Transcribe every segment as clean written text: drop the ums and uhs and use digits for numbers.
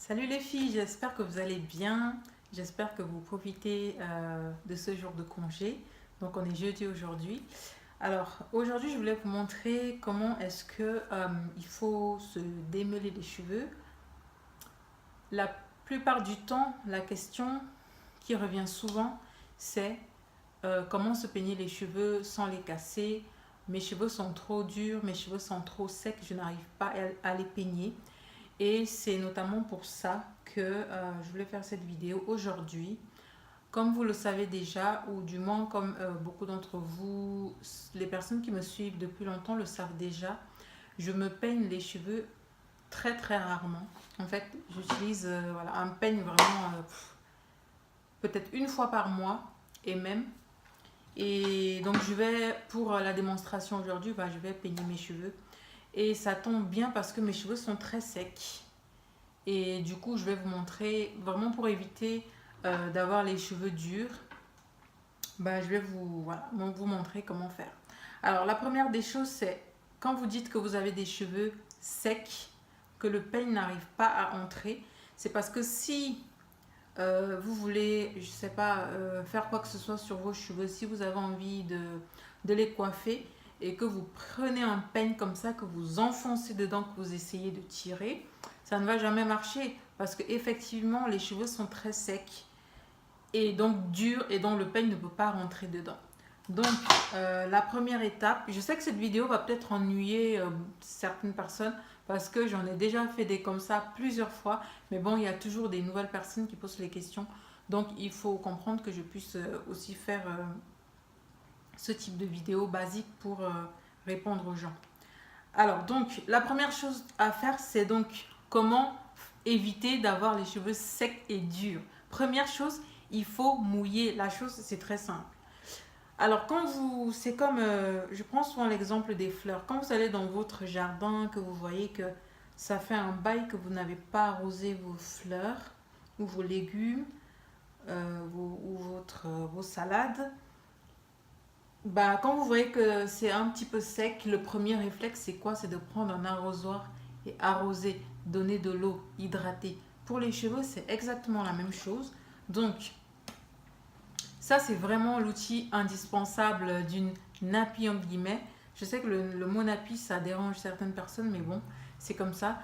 Salut les filles, j'espère que vous allez bien. J'espère que vous profitez de ce jour de congé. Donc on est jeudi aujourd'hui. Alors aujourd'hui je voulais vous montrer comment est-ce que il faut se démêler les cheveux. La plupart du temps, la question qui revient souvent, c'est comment se peigner les cheveux sans les casser. Mes cheveux sont trop durs, mes cheveux sont trop secs, je n'arrive pas à les peigner. Et c'est notamment pour ça que je voulais faire cette vidéo aujourd'hui. Comme vous le savez déjà, ou du moins comme beaucoup d'entre vous, les personnes qui me suivent depuis longtemps le savent déjà, je me peigne les cheveux très très rarement. En fait, j'utilise voilà, un peigne vraiment peut-être une fois par mois et même. Et donc je vais, pour la démonstration aujourd'hui, je vais peigner mes cheveux. Et ça tombe bien parce que mes cheveux sont très secs. Et du coup, je vais vous montrer, vraiment pour éviter d'avoir les cheveux durs, je vais vous montrer comment faire. Alors, la première des choses, c'est quand vous dites que vous avez des cheveux secs, que le peigne n'arrive pas à entrer, c'est parce que si vous voulez, je sais pas, faire quoi que ce soit sur vos cheveux, si vous avez envie de les coiffer et que vous prenez un peigne comme ça, que vous enfoncez dedans, que vous essayez de tirer, ça ne va jamais marcher parce que effectivement les cheveux sont très secs et donc durs et donc le peigne ne peut pas rentrer dedans. Donc la première étape, je sais que cette vidéo va peut-être ennuyer certaines personnes parce que j'en ai déjà fait des comme ça plusieurs fois, mais bon, il y a toujours des nouvelles personnes qui posent les questions, donc il faut comprendre que je puisse aussi faire ce type de vidéo basique pour répondre aux gens. Alors donc la première chose à faire, c'est donc comment éviter d'avoir les cheveux secs et durs. Première chose, il faut mouiller. La chose, c'est très simple. Alors, c'est comme, je prends souvent l'exemple des fleurs. Quand vous allez dans votre jardin, que vous voyez que ça fait un bail que vous n'avez pas arrosé vos fleurs ou vos légumes vos salades, quand vous voyez que c'est un petit peu sec, le premier réflexe, c'est quoi? C'est de prendre un arrosoir et arroser, donner de l'eau, hydrater. Pour les cheveux, c'est exactement la même chose. Donc, ça, c'est vraiment l'outil indispensable d'une nappie, entre guillemets. Je sais que le mot nappie, ça dérange certaines personnes, mais bon, c'est comme ça.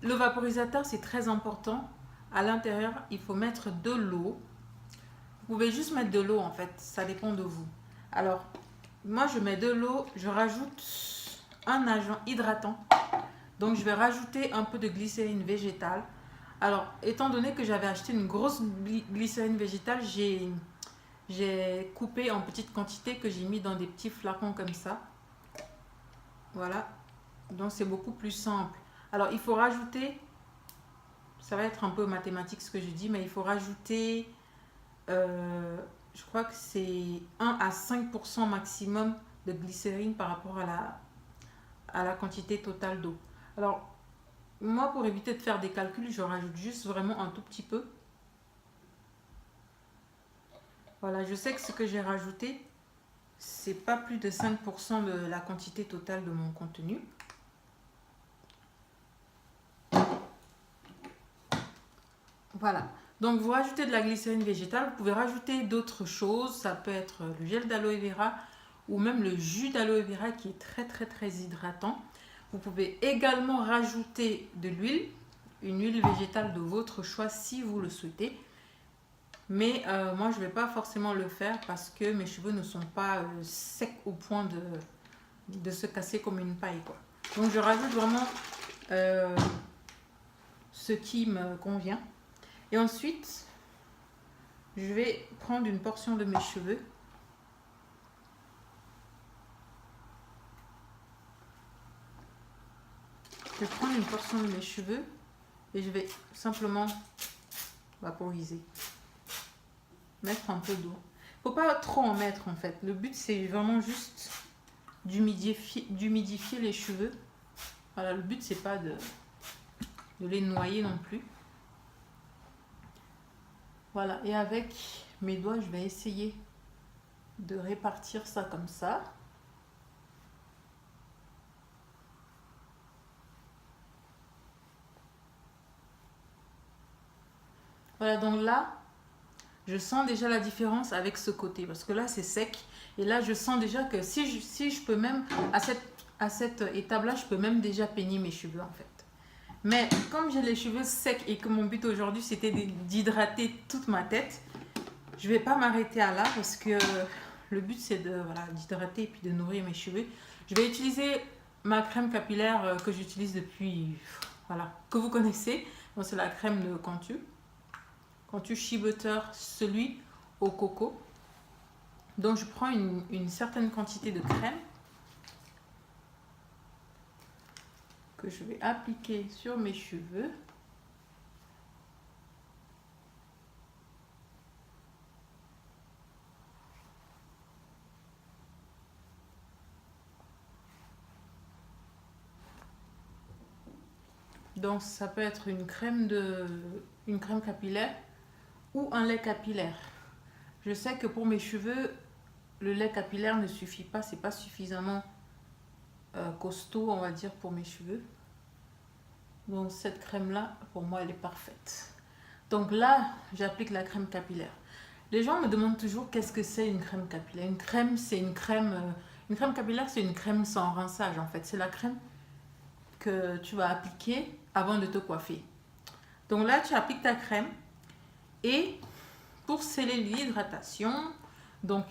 Le vaporisateur, c'est très important. À l'intérieur, il faut mettre de l'eau. Vous pouvez juste mettre de l'eau, en fait. Ça dépend de vous. Alors, moi, je mets de l'eau. Je rajoute un agent hydratant. Donc, je vais rajouter un peu de glycérine végétale. Alors, étant donné que j'avais acheté une grosse glycérine végétale, j'ai coupé en petites quantités que j'ai mis dans des petits flacons comme ça. Voilà. Donc c'est beaucoup plus simple. Alors il faut rajouter, ça va être un peu mathématique ce que je dis, mais il faut rajouter, je crois que c'est 1 à 5% maximum de glycérine par rapport à la quantité totale d'eau. Alors moi, pour éviter de faire des calculs, je rajoute juste vraiment un tout petit peu. Voilà, je sais que ce que j'ai rajouté, c'est pas plus de 5% de la quantité totale de mon contenu. Voilà. Donc vous rajoutez de la glycérine végétale, vous pouvez rajouter d'autres choses, ça peut être le gel d'aloe vera ou même le jus d'aloe vera qui est très très très hydratant. Vous pouvez également rajouter de l'huile, une huile végétale de votre choix si vous le souhaitez. Mais moi je ne vais pas forcément le faire parce que mes cheveux ne sont pas secs au point de se casser comme une paille, quoi. Donc je rajoute vraiment ce qui me convient. Et ensuite, je vais prendre une portion de mes cheveux. Je vais prendre une portion de mes cheveux et je vais simplement vaporiser. Mettre un peu d'eau. Il ne faut pas trop en mettre en fait. Le but c'est vraiment juste d'humidifier les cheveux. Voilà, le but c'est pas de les noyer non plus. Voilà, et avec mes doigts, je vais essayer de répartir ça comme ça. Voilà, donc là, je sens déjà la différence avec ce côté. Parce que là, c'est sec. Et là, je sens déjà que si je peux même, à cette étape-là, je peux même déjà peigner mes cheveux en fait. Mais comme j'ai les cheveux secs et que mon but aujourd'hui, c'était d'hydrater toute ma tête, je vais pas m'arrêter à là parce que le but, c'est de voilà, d'hydrater et puis de nourrir mes cheveux. Je vais utiliser ma crème capillaire que j'utilise depuis, voilà, que vous connaissez. Donc, c'est la crème de Cantu Shea Butter, celui au coco. Donc, je prends une certaine quantité de crème que je vais appliquer sur mes cheveux. Donc ça peut être une crème capillaire ou un lait capillaire. Je sais que pour mes cheveux, le lait capillaire ne suffit pas, c'est pas suffisamment costaud, on va dire, pour mes cheveux. Donc cette crème-là, pour moi, elle est parfaite. Donc là, j'applique la crème capillaire. Les gens me demandent toujours qu'est-ce que c'est une crème capillaire. Une crème, c'est une crème capillaire, c'est une crème sans rinçage en fait. C'est la crème que tu vas appliquer avant de te coiffer. Donc là, tu appliques ta crème et pour sceller l'hydratation, donc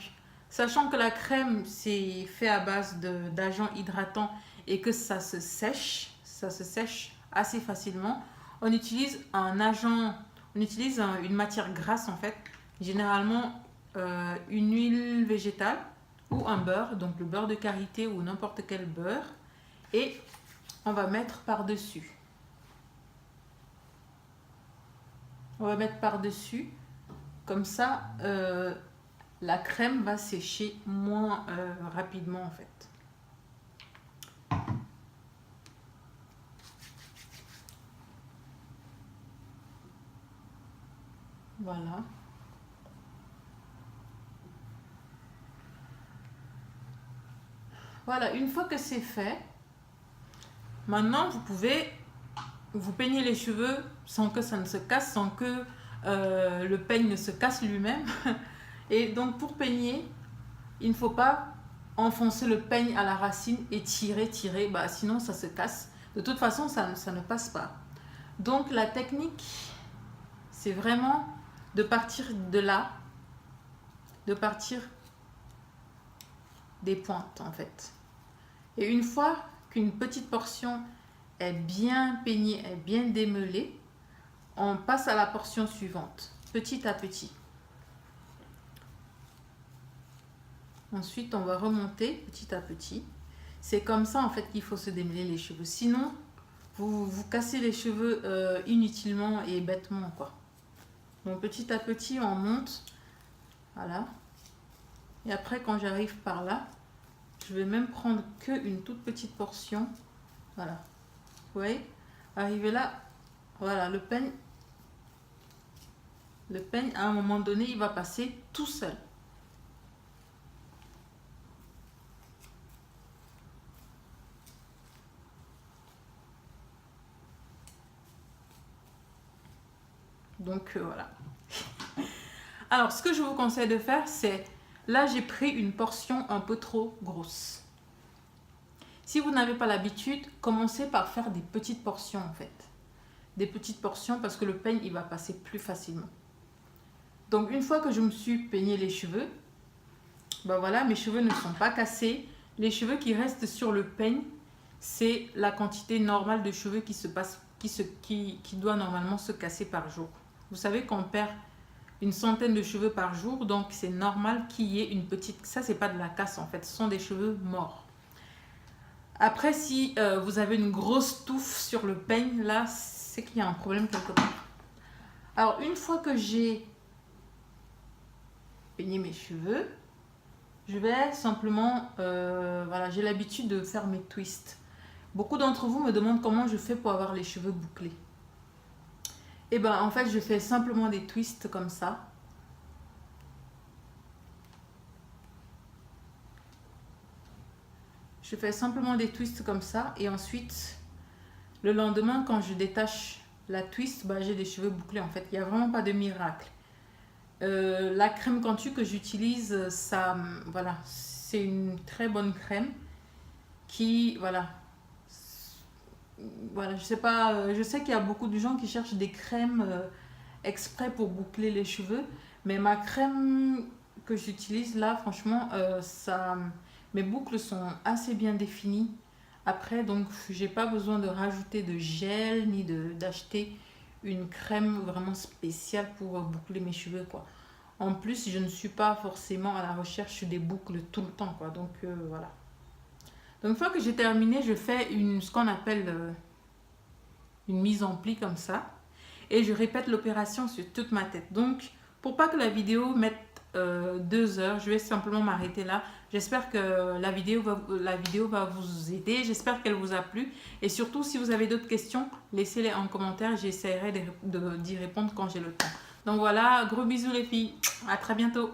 sachant que la crème c'est fait à base d'agents hydratants et que ça se sèche assez facilement, on utilise une matière grasse en fait, généralement une huile végétale ou un beurre, donc le beurre de karité ou n'importe quel beurre, et on va mettre par-dessus. On va mettre par-dessus. Comme ça, la crème va sécher moins rapidement en fait. Voilà. Voilà, une fois que c'est fait, maintenant vous pouvez vous peigner les cheveux sans que ça ne se casse, sans que le peigne ne se casse lui-même. Et donc pour peigner, il ne faut pas enfoncer le peigne à la racine et tirer, bah, sinon ça se casse. De toute façon, ça ne passe pas. Donc la technique, c'est vraiment de partir de là, de partir des pointes en fait. Et une fois qu'une petite portion est bien peignée, est bien démêlée, on passe à la portion suivante, petit à petit. Ensuite, on va remonter petit à petit. C'est comme ça en fait qu'il faut se démêler les cheveux. Sinon, vous cassez les cheveux inutilement et bêtement quoi. Donc petit à petit, on monte. Voilà. Et après, quand j'arrive par là, je vais même prendre qu'une toute petite portion. Voilà. Vous voyez? Arrivé là, voilà, le peigne, à un moment donné, il va passer tout seul. Donc voilà. Alors, ce que je vous conseille de faire, c'est... Là, j'ai pris une portion un peu trop grosse. Si vous n'avez pas l'habitude, commencez par faire des petites portions en fait. Des petites portions parce que le peigne, il va passer plus facilement. Donc, une fois que je me suis peigné les cheveux, ben voilà, mes cheveux ne sont pas cassés. Les cheveux qui restent sur le peigne, c'est la quantité normale de cheveux qui doit normalement se casser par jour. Vous savez qu'on perd une centaine de cheveux par jour, donc c'est normal qu'il y ait une petite... Ça, c'est pas de la casse en fait, ce sont des cheveux morts. Après, si vous avez une grosse touffe sur le peigne, là, c'est qu'il y a un problème quelque part. Alors, une fois que j'ai peigné mes cheveux, je vais simplement... voilà, j'ai l'habitude de faire mes twists. Beaucoup d'entre vous me demandent comment je fais pour avoir les cheveux bouclés. Et ben en fait, je fais simplement des twists comme ça. Je fais simplement des twists comme ça. Et ensuite, le lendemain, quand je détache la twist, bah, j'ai des cheveux bouclés en fait. Il n'y a vraiment pas de miracle. La crème Cantu que j'utilise, ça, voilà, c'est une très bonne crème qui, voilà, je sais pas, je sais qu'il y a beaucoup de gens qui cherchent des crèmes exprès pour boucler les cheveux, mais ma crème que j'utilise là, franchement, mes boucles sont assez bien définies. Après, donc, j'ai pas besoin de rajouter de gel ni d'acheter une crème vraiment spéciale pour boucler mes cheveux, quoi. En plus, je ne suis pas forcément à la recherche des boucles tout le temps, quoi. Donc, voilà. Donc, une fois que j'ai terminé, je fais ce qu'on appelle une mise en pli comme ça. Et je répète l'opération sur toute ma tête. Donc, pour pas que la vidéo mette 2 heures, je vais simplement m'arrêter là. J'espère que la vidéo va vous aider. J'espère qu'elle vous a plu. Et surtout, si vous avez d'autres questions, laissez-les en commentaire. J'essaierai d'y répondre quand j'ai le temps. Donc voilà, gros bisous les filles. À très bientôt.